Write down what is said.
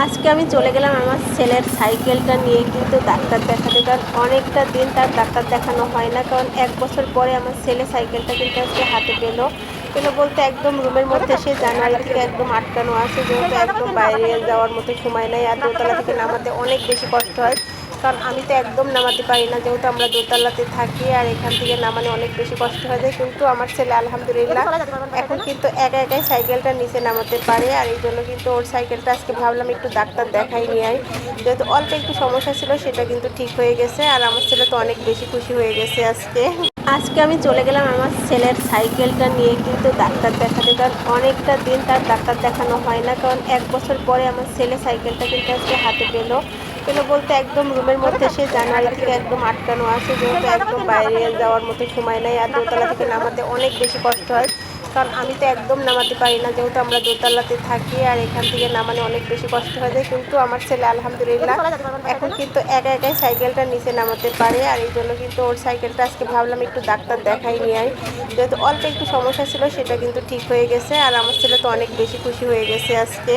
আজকে আমি চলে গেলাম আমার ছেলের সাইকেলটা নিয়ে কিন্তু ডাক্তার দেখাতে, কারণ অনেকটা দিন তার ডাক্তার দেখানো হয় না। কারণ 1 বছর পরে আমার ছেলে সাইকেলটা কিন্তু আজকে হাতে পেলো। বলতে একদম রুমের মধ্যে সে জানুয়ারি থেকে একদম আটকানো আছে, যেহেতু একদম বাইরে যাওয়ার মতো সময় নেই, আর দোতলা থেকে নামাতে অনেক বেশি কষ্ট হয়। কারণ আমি তো একদম নামাতে পারি না, যেহেতু আমরা দোতলাতে থাকি, আর এখান থেকে নামানো অনেক বেশি কষ্ট হয়ে যায়। কিন্তু আমার ছেলে আলহামদুলিল্লাহ এখন কিন্তু একা একাই সাইকেলটা নিচে নামাতে পারে, আর এই জন্য কিন্তু ওর সাইকেলটা আজকে ভাবলাম একটু ডাক্তার দেখাই নিয়ে আই। যেহেতু অল্প একটু সমস্যা ছিল, সেটা কিন্তু ঠিক হয়ে গেছে, আর আমার ছেলে তো অনেক বেশি খুশি হয়ে গেছে আজকে আমি চলে গেলাম আমার ছেলের সাইকেলটা নিয়ে কিন্তু ডাক্তার দেখাতে, কারণ অনেকটা দিন তার ডাক্তার দেখানো হয় না। কারণ 1 বছর পরে আমার ছেলে সাইকেলটা কিন্তু আজকে হাতে পেলো বলতে একদম রুমের মধ্যে সে জানুয়ারি থেকে একদম আটকানো আছে, যেহেতু একদম বাইরে যাওয়ার মতো সময় নেই, আর দোতলা থেকে নামাতে অনেক বেশি কষ্ট হয়। কারণ আমি তো একদম নামাতে পারি না, যেহেতু আমরা দোতলাতে থাকি, আর এখান থেকে নামানো অনেক বেশি কষ্ট হয়ে যায়। কিন্তু আমার ছেলে আলহামদুলিল্লাহ এখন কিন্তু একা একাই সাইকেলটা নিচে নামাতে পারে, আর এই জন্য কিন্তু ওর সাইকেলটা আজকে ভাবলাম একটু ডাক্তার দেখাই নিয়ে আই। যেহেতু অল্প একটু সমস্যা ছিল, সেটা কিন্তু ঠিক হয়ে গেছে, আর আমার ছেলে তো অনেক বেশি খুশি হয়ে গেছে আজকে।